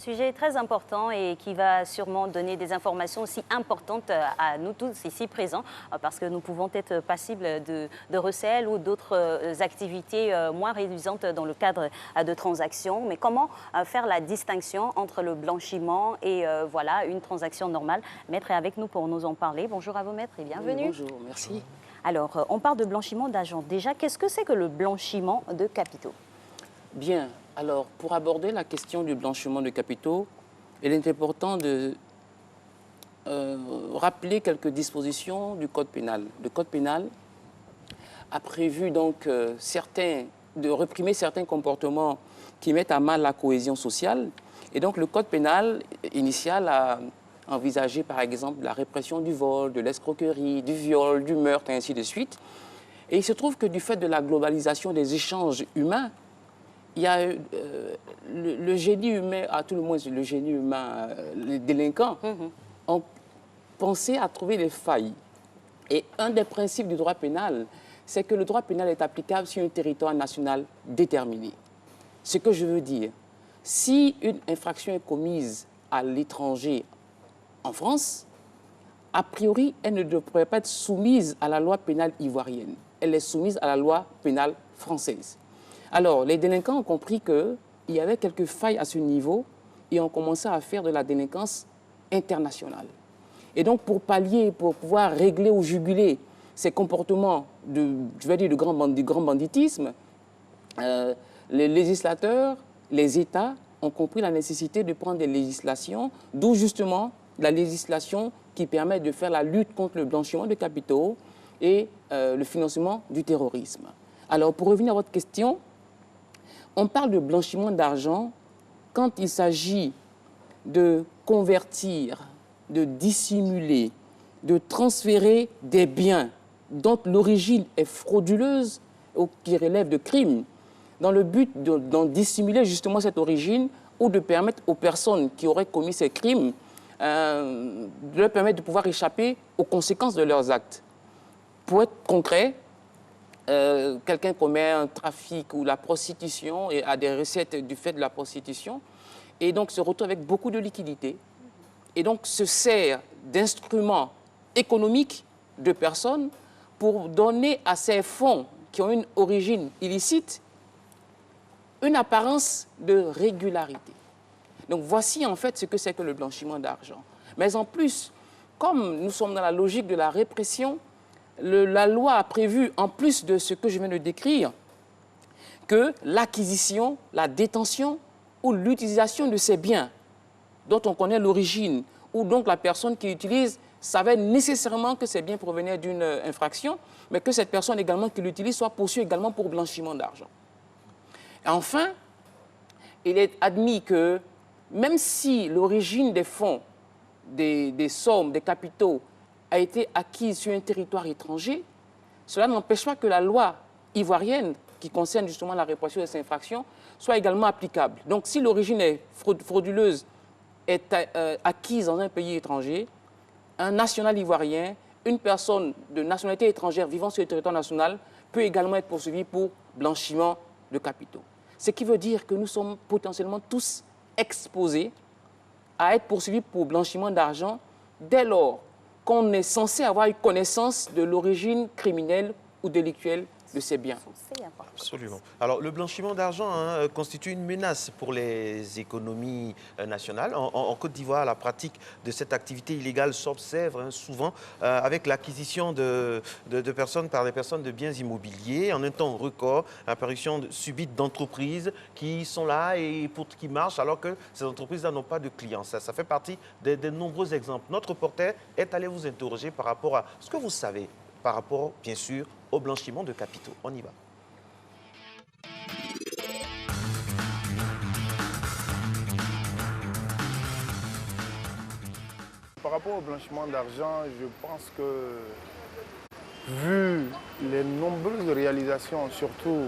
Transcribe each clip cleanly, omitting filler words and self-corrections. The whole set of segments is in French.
Sujet très important et qui va sûrement donner des informations aussi importantes à nous tous ici présents, parce que nous pouvons être passibles de recel ou d'autres activités moins réduisantes dans le cadre de transactions. Mais comment faire la distinction entre le blanchiment et voilà, une transaction normale? Maître est avec nous pour nous en parler. Bonjour à vous, maître, et bienvenue. Oui, bonjour, merci. Alors, on parle de blanchiment d'argent. Déjà, qu'est-ce que c'est que le blanchiment de capitaux? Bien, alors pour aborder la question du blanchiment de capitaux, il est important de rappeler quelques dispositions du Code pénal. Le Code pénal a prévu donc de réprimer certains comportements qui mettent à mal la cohésion sociale. Et donc le Code pénal initial a envisagé par exemple la répression du vol, de l'escroquerie, du viol, du meurtre et ainsi de suite. Et il se trouve que du fait de la globalisation des échanges humains, il y a le génie humain, à tout le moins le génie humain, les délinquants, ont pensé à trouver des failles. Et un des principes du droit pénal, c'est que le droit pénal est applicable sur un territoire national déterminé. Ce que je veux dire, si une infraction est commise à l'étranger en France, a priori, elle ne devrait pas être soumise à la loi pénale ivoirienne. Elle est soumise à la loi pénale française. Alors, les délinquants ont compris qu'il y avait quelques failles à ce niveau et ont commencé à faire de la délinquance internationale. Et donc, pour pallier, pour pouvoir régler ou juguler ces comportements de grand banditisme, les législateurs, les États ont compris la nécessité de prendre des législations, d'où justement la législation qui permet de faire la lutte contre le blanchiment de capitaux et le financement du terrorisme. Alors, pour revenir à votre question, on parle de blanchiment d'argent quand il s'agit de convertir, de dissimuler, de transférer des biens dont l'origine est frauduleuse ou qui relève de crimes, dans le but d'en dissimuler justement cette origine ou de permettre aux personnes qui auraient commis ces crimes de leur permettre de pouvoir échapper aux conséquences de leurs actes. Pour être concret, quelqu'un commet un trafic ou la prostitution et a des recettes du fait de la prostitution et donc se retrouve avec beaucoup de liquidités et donc se sert d'instruments économiques de personnes pour donner à ces fonds qui ont une origine illicite une apparence de régularité. Donc voici en fait ce que c'est que le blanchiment d'argent. Mais en plus, comme nous sommes dans la logique de la répression, la loi a prévu, en plus de ce que je viens de décrire, que l'acquisition, la détention ou l'utilisation de ces biens dont on connaît l'origine ou donc la personne qui utilise savait nécessairement que ces biens provenaient d'une infraction, mais que cette personne également qui l'utilise soit poursuivie également pour blanchiment d'argent. Enfin, il est admis que même si l'origine des fonds, des sommes, des capitaux a été acquise sur un territoire étranger, cela n'empêche pas que la loi ivoirienne, qui concerne justement la répression de ces infractions, soit également applicable. Donc si l'origine est frauduleuse est acquise dans un pays étranger, un national ivoirien, une personne de nationalité étrangère vivant sur le territoire national peut également être poursuivi pour blanchiment de capitaux. Ce qui veut dire que nous sommes potentiellement tous exposés à être poursuivis pour blanchiment d'argent dès lors qu'on est censé avoir une connaissance de l'origine criminelle ou délictuelle de ces biens. Absolument. Alors, le blanchiment d'argent constitue une menace pour les économies nationales. En Côte d'Ivoire, la pratique de cette activité illégale s'observe souvent avec l'acquisition de personnes par des personnes de biens immobiliers en un temps record, l'apparition subite d'entreprises qui sont là et qui marchent alors que ces entreprises-là n'ont pas de clients. Ça fait partie de nombreux exemples. Notre reporter est allé vous interroger par rapport à ce que vous savez, par rapport, bien sûr, au blanchiment de capitaux. On y va. Par rapport au blanchiment d'argent, je pense que, vu les nombreuses réalisations, surtout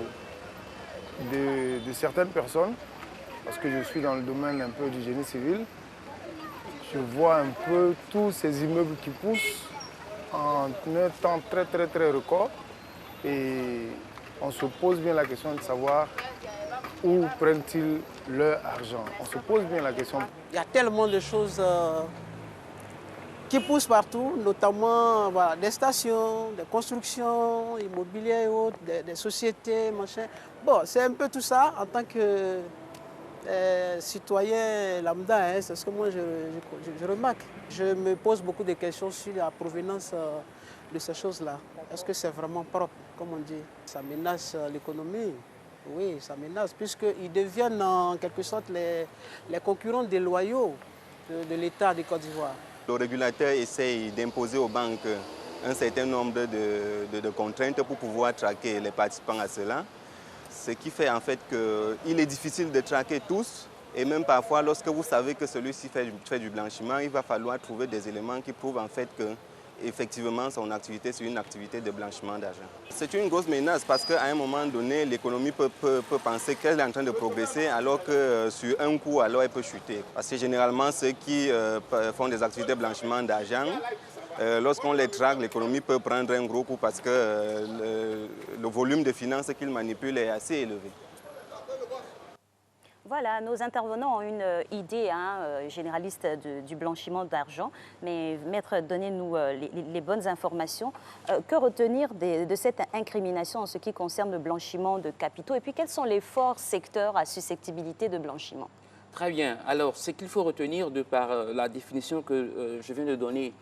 de certaines personnes, parce que je suis dans le domaine un peu du génie civil, je vois un peu tous ces immeubles qui poussent en un temps très record. Et on se pose bien la question de savoir Où prennent-ils leur argent? On se pose bien la question. Il y a tellement de choses qui poussent partout, notamment voilà, des stations, des constructions immobilières et autres, des sociétés, machin. Bon, c'est un peu tout ça en tant que citoyen lambda, hein, c'est ce que moi je remarque. Je me pose beaucoup de questions sur la provenance de ces choses-là. Est-ce que c'est vraiment propre, comme on dit? Ça menace l'économie. Oui, ça menace, puisqu'ils deviennent en quelque sorte les concurrents déloyaux de l'État de Côte d'Ivoire. Le régulateur essaye d'imposer aux banques un certain nombre de contraintes pour pouvoir traquer les participants à cela. Ce qui fait en fait qu'il est difficile de traquer tous. Et même parfois, lorsque vous savez que celui-ci fait du blanchiment, il va falloir trouver des éléments qui prouvent en fait que effectivement, son activité, c'est une activité de blanchiment d'argent. C'est une grosse menace parce qu'à un moment donné, l'économie peut penser qu'elle est en train de progresser alors que sur un coup, alors elle peut chuter. Parce que généralement, ceux qui font des activités de blanchiment d'argent, lorsqu'on les traque, l'économie peut prendre un gros coup parce que le volume de finances qu'ils manipulent est assez élevé. Voilà, nos intervenants ont une idée généraliste du blanchiment d'argent, mais Maître, donnez-nous les bonnes informations. Que retenir de cette incrimination en ce qui concerne le blanchiment de capitaux? Et puis, quels sont les forts secteurs à susceptibilité de blanchiment? Très bien. Alors, ce qu'il faut retenir de par la définition que je viens de donner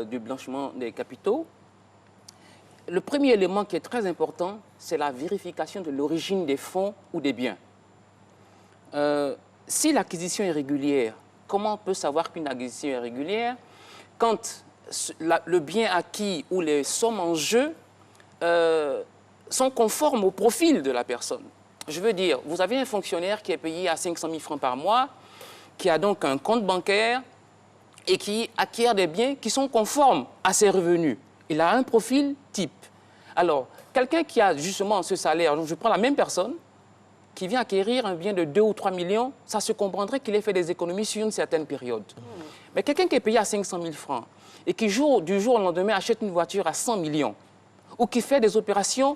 du blanchiment des capitaux, le premier élément qui est très important, c'est la vérification de l'origine des fonds ou des biens. Si l'acquisition est régulière, comment on peut savoir qu'une acquisition est régulière quand le bien acquis ou les sommes en jeu sont conformes au profil de la personne? Je veux dire, vous avez un fonctionnaire qui est payé à 500 000 francs par mois, qui a donc un compte bancaire et qui acquiert des biens qui sont conformes à ses revenus. Il a un profil type. Alors, quelqu'un qui a justement ce salaire, donc je prends la même personne, qui vient acquérir un bien de 2 ou 3 millions, ça se comprendrait qu'il ait fait des économies sur une certaine période. Mais quelqu'un qui est payé à 500 000 francs et qui, du jour au lendemain, achète une voiture à 100 millions ou qui fait des opérations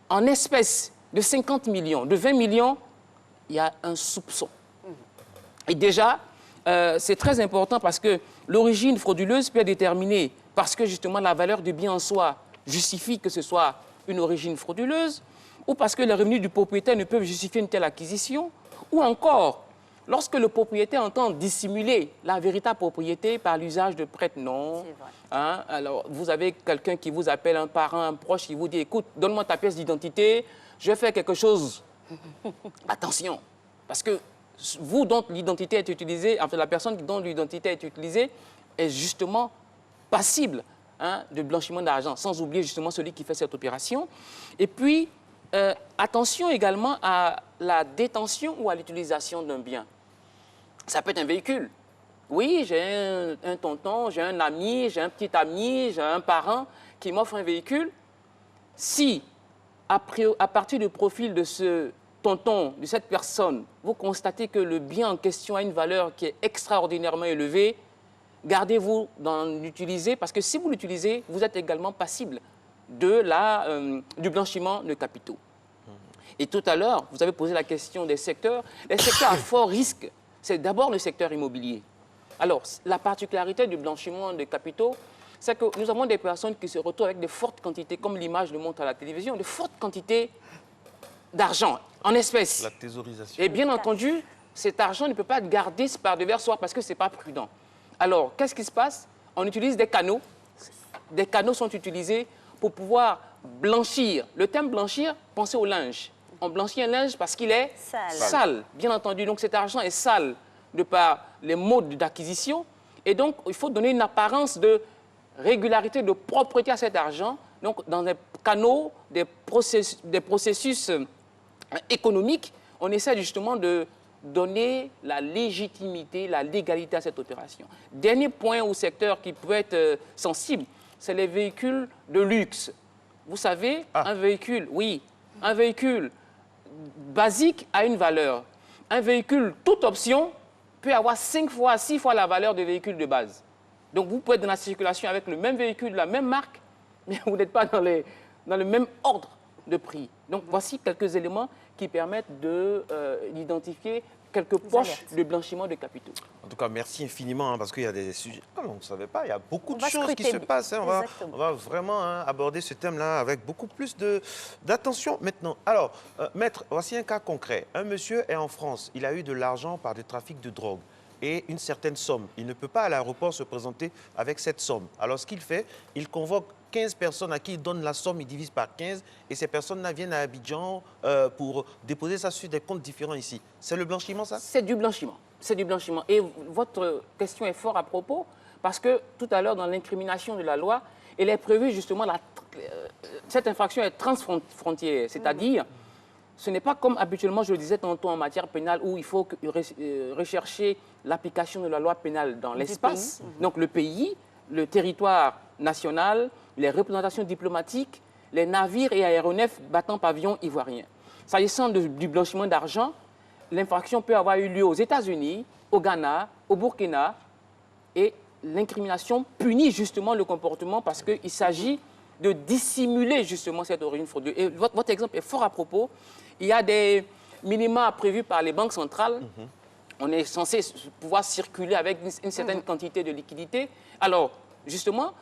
en espèces de 50 millions, de 20 millions, il y a un soupçon. Et déjà, c'est très important parce que l'origine frauduleuse peut être déterminée parce que justement la valeur du bien en soi justifie que ce soit une origine frauduleuse, ou parce que les revenus du propriétaire ne peuvent justifier une telle acquisition, ou encore, lorsque le propriétaire entend dissimuler la véritable propriété par l'usage de prête-noms. Hein, alors, vous avez quelqu'un qui vous appelle, un parent, un proche, qui vous dit, écoute, donne-moi ta pièce d'identité, je vais faire quelque chose. Attention, parce que vous, dont l'identité est utilisée, enfin, la personne dont l'identité est utilisée, est justement passible de blanchiment d'argent, sans oublier justement celui qui fait cette opération. Et puis, attention également à la détention ou à l'utilisation d'un bien. Ça peut être un véhicule. Oui, j'ai un tonton, j'ai un ami, j'ai un petit ami, j'ai un parent qui m'offre un véhicule. Si, à partir du profil de ce tonton, de cette personne, vous constatez que le bien en question a une valeur qui est extraordinairement élevée, gardez-vous d'en utiliser, parce que si vous l'utilisez, vous êtes également passible du blanchiment de capitaux. Et tout à l'heure, vous avez posé la question des secteurs. Les secteurs à fort risque, c'est d'abord le secteur immobilier. Alors, la particularité du blanchiment de capitaux, c'est que nous avons des personnes qui se retrouvent avec de fortes quantités, comme l'image le montre à la télévision, de fortes quantités d'argent en espèces. La thésaurisation. Et bien entendu, cet argent ne peut pas être gardé par devers soi parce que ce n'est pas prudent. Alors, qu'est-ce qui se passe? On utilise des canaux. Des canaux sont utilisés pour pouvoir blanchir. Le terme blanchir, pensez au linge. On blanchit un linge parce qu'il est sale, bien entendu. Donc cet argent est sale de par les modes d'acquisition. Et donc, il faut donner une apparence de régularité, de propreté à cet argent. Donc, dans des canaux, des processus économiques, on essaie justement de donner la légitimité, la légalité à cette opération. Dernier point ou secteur qui peut être sensible, c'est les véhicules de luxe. Vous savez, un véhicule, oui, un véhicule basique a une valeur. Un véhicule toute option peut avoir 5 fois, 6 fois la valeur des véhicules de base. Donc vous pouvez être dans la circulation avec le même véhicule, la même marque, mais vous n'êtes pas dans le même ordre de prix. Donc, voici quelques éléments qui permettent d'identifier quelques poches de blanchiment de capitaux. En tout cas, merci infiniment, hein, parce qu'il y a des sujets... Ah, on ne savait pas, il y a beaucoup de va choses qui se scruter. passent. Hein. On va vraiment aborder ce thème-là avec beaucoup plus d'attention maintenant. Alors, maître, voici un cas concret. Un monsieur est en France, il a eu de l'argent par du trafic de drogue et une certaine somme. Il ne peut pas à l'aéroport se présenter avec cette somme. Alors, ce qu'il fait, il convoque 15 personnes à qui il donne la somme, il divise par 15, et ces personnes-là viennent à Abidjan pour déposer ça sur des comptes différents ici. C'est le blanchiment, ça? C'est du blanchiment. C'est du blanchiment. Et votre question est fort à propos, parce que tout à l'heure, dans l'incrimination de la loi, il est prévu justement, cette infraction est transfrontière, c'est-à-dire, ce n'est pas comme habituellement, je le disais tantôt en matière pénale, où il faut rechercher l'application de la loi pénale dans l'espace, donc le pays, le territoire national, les représentations diplomatiques, les navires et aéronefs battant pavillon ivoirien. S'agissant du blanchiment d'argent, l'infraction peut avoir eu lieu aux États-Unis, au Ghana, au Burkina, et l'incrimination punit justement le comportement parce qu'il s'agit de dissimuler justement cette origine frauduleuse. Et votre exemple est fort à propos. Il y a des minima prévus par les banques centrales. On est censé pouvoir circuler avec une certaine quantité de liquidité. Alors, justement,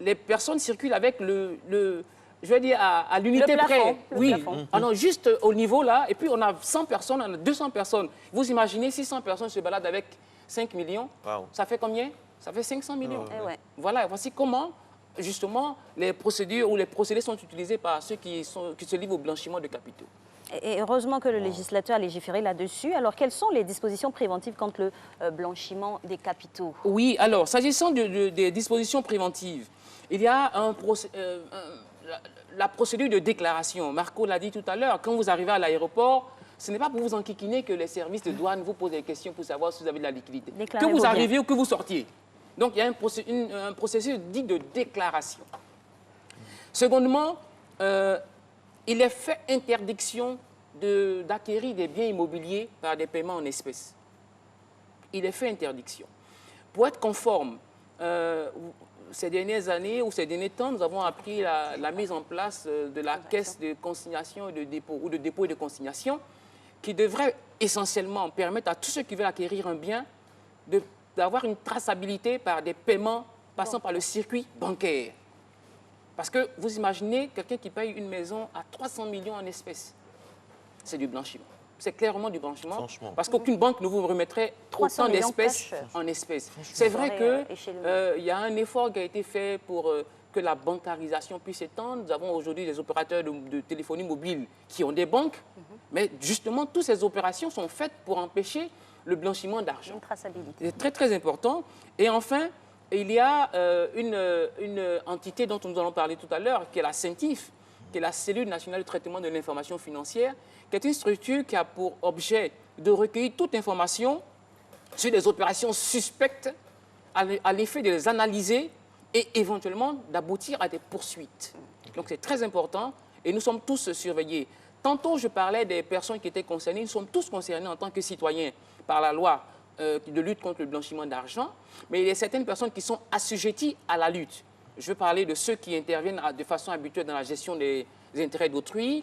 les personnes circulent avec je vais dire, à l'unité près. Oui, alors juste au niveau là, et puis on a 100 personnes, on a 200 personnes. Vous imaginez 600 personnes se baladent avec 5 millions, ça fait combien? Ça fait 500 millions. Voilà, voici comment, justement, les procédures ou les procédés sont utilisés par ceux qui se livrent au blanchiment de capitaux. Et heureusement que le législateur a légiféré là-dessus. Alors, quelles sont les dispositions préventives contre le blanchiment des capitaux? Oui, alors, s'agissant des dispositions préventives, il y a la procédure de déclaration. Marco l'a dit tout à l'heure, quand vous arrivez à l'aéroport, ce n'est pas pour vous enquiquiner que les services de douane vous posent des questions pour savoir si vous avez de la liquidité. Que vous arriviez ou que vous sortiez. Donc, il y a un processus dit de déclaration. Secondement, il est fait interdiction d'acquérir des biens immobiliers par des paiements en espèces. Il est fait interdiction. Pour être conforme, ces dernières années ou ces derniers temps, nous avons appris la mise en place de la caisse de consignation et de dépôt, ou de dépôt et de consignation, qui devrait essentiellement permettre à tous ceux qui veulent acquérir un bien d'avoir une traçabilité par des paiements passant par le circuit bancaire. Parce que vous imaginez quelqu'un qui paye une maison à 300 millions en espèces. C'est du blanchiment. C'est clairement du blanchiment. Parce qu'aucune banque ne vous remettrait autant d'espèces en espèces. C'est vrai qu'il y a un effort qui a été fait pour que la bancarisation puisse s'étendre. Nous avons aujourd'hui des opérateurs de téléphonie mobile qui ont des banques. Mais justement, toutes ces opérations sont faites pour empêcher le blanchiment d'argent. Une traçabilité. C'est très, très important. Et enfin, il y a une entité dont nous allons parler tout à l'heure, qui est la CENTIF, qui est la Cellule nationale de traitement de l'information financière, qui est une structure qui a pour objet de recueillir toute information sur des opérations suspectes, à l'effet de les analyser et éventuellement d'aboutir à des poursuites. Donc c'est très important et nous sommes tous surveillés. Tantôt je parlais des personnes qui étaient concernées, nous sommes tous concernés en tant que citoyens par la loi de lutte contre le blanchiment d'argent, mais il y a certaines personnes qui sont assujetties à la lutte. Je veux parler de ceux qui interviennent de façon habituelle dans la gestion des intérêts d'autrui,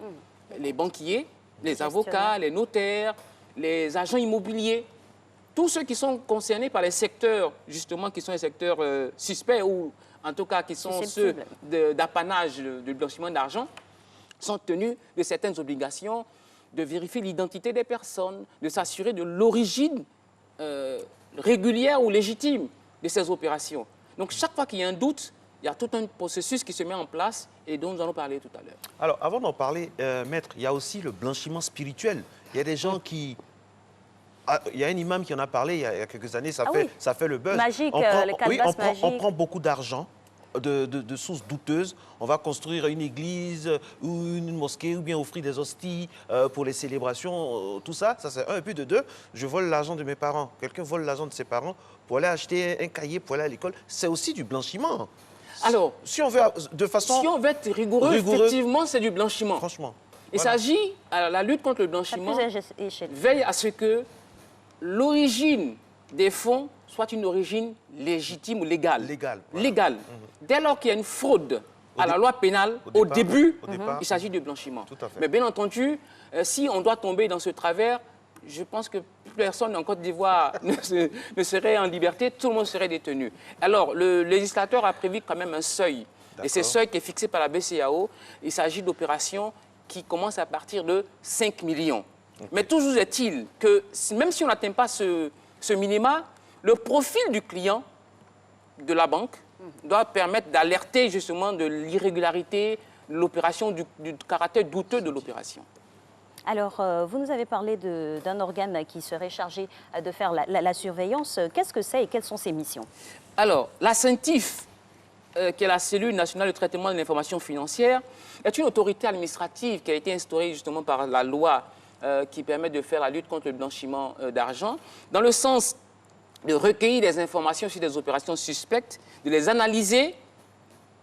les banquiers, les avocats, les notaires, les agents immobiliers, tous ceux qui sont concernés par les secteurs, justement, qui sont les secteurs suspects ou en tout cas qui sont ceux d'apanage du blanchiment d'argent, sont tenus de certaines obligations, de vérifier l'identité des personnes, de s'assurer de l'origine régulière ou légitime de ces opérations. Donc chaque fois qu'il y a un doute, il y a tout un processus qui se met en place et dont nous allons parler tout à l'heure. Alors, avant d'en parler, maître, il y a aussi le blanchiment spirituel. Il y a des gens qui... il y a un imam qui en a parlé il y a quelques années, ça fait le buzz. Magique, on prend beaucoup d'argent de sources douteuses. On va construire une église ou une mosquée ou bien offrir des hosties pour les célébrations, tout ça. Ça, c'est un. Et puis de deux, je vole l'argent de mes parents. Quelqu'un vole l'argent de ses parents pour aller acheter un cahier pour aller à l'école. C'est aussi du blanchiment. Alors, si on veut être rigoureux, effectivement, c'est du blanchiment. Franchement. Il s'agit, la lutte contre le blanchiment, veille à ce que l'origine des fonds soit une origine légitime ou légale. Légale. Voilà. Dès lors qu'il y a une fraude à la loi pénale, au début, départ. il s'agit de blanchiment. Tout à fait. Mais bien entendu, si on doit tomber dans ce travers, je pense que personne en Côte d'Ivoire ne serait en liberté, tout le monde serait détenu. Alors, le législateur a prévu quand même un seuil. Et ce seuil qui est fixé par la BCEAO, il s'agit d'opérations qui commencent à partir de 5 millions. Okay. Mais toujours est-il que même si on n'atteint pas ce minima, le profil du client de la banque doit permettre d'alerter justement de l'irrégularité de l'opération, du caractère douteux de l'opération. Alors, vous nous avez parlé d'un organe qui serait chargé de faire la surveillance. Qu'est-ce que c'est et quelles sont ses missions? Alors, la CENTIF, qui est la cellule nationale de traitement de l'information financière, est une autorité administrative qui a été instaurée justement par la loi qui permet de faire la lutte contre le blanchiment d'argent, dans le sens de recueillir des informations sur des opérations suspectes, de les analyser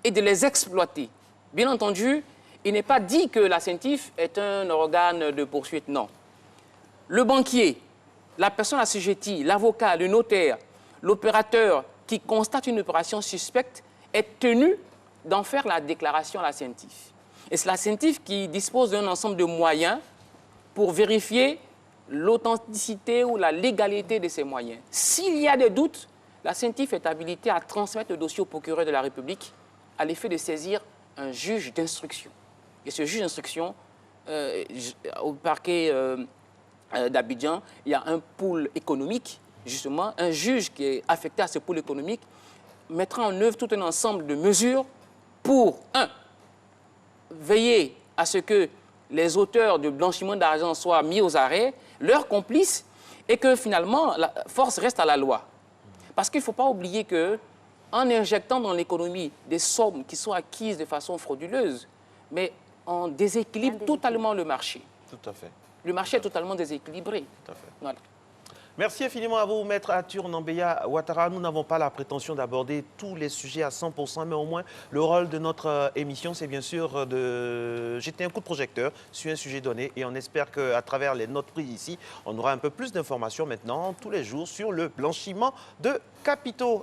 et de les exploiter. Bien entendu, il n'est pas dit que la CENTIF est un organe de poursuite, non. Le banquier, la personne assujettie, l'avocat, le notaire, l'opérateur qui constate une opération suspecte est tenu d'en faire la déclaration à la CENTIF. Et c'est la CENTIF qui dispose d'un ensemble de moyens pour vérifier l'authenticité ou la légalité de ces moyens. S'il y a des doutes, la CENTIF est habilitée à transmettre le dossier au procureur de la République à l'effet de saisir un juge d'instruction. Et ce juge d'instruction, au parquet d'Abidjan, il y a un pôle économique, justement, un juge qui est affecté à ce pôle économique mettra en œuvre tout un ensemble de mesures pour, veiller à ce que les auteurs de blanchiment d'argent soient mis aux arrêts, leurs complices, et que finalement, la force reste à la loi. Parce qu'il ne faut pas oublier qu'en injectant dans l'économie des sommes qui sont acquises de façon frauduleuse, mais on déséquilibre totalement le marché. Tout à fait. Le marché est totalement déséquilibré. Tout à fait. Voilà. Merci infiniment à vous, Maître Arthur Nambeya Ouattara. Nous n'avons pas la prétention d'aborder tous les sujets à 100%, mais au moins le rôle de notre émission, c'est bien sûr de jeter un coup de projecteur sur un sujet donné. Et on espère qu'à travers les notes prises ici, on aura un peu plus d'informations maintenant, tous les jours, sur le blanchiment de capitaux.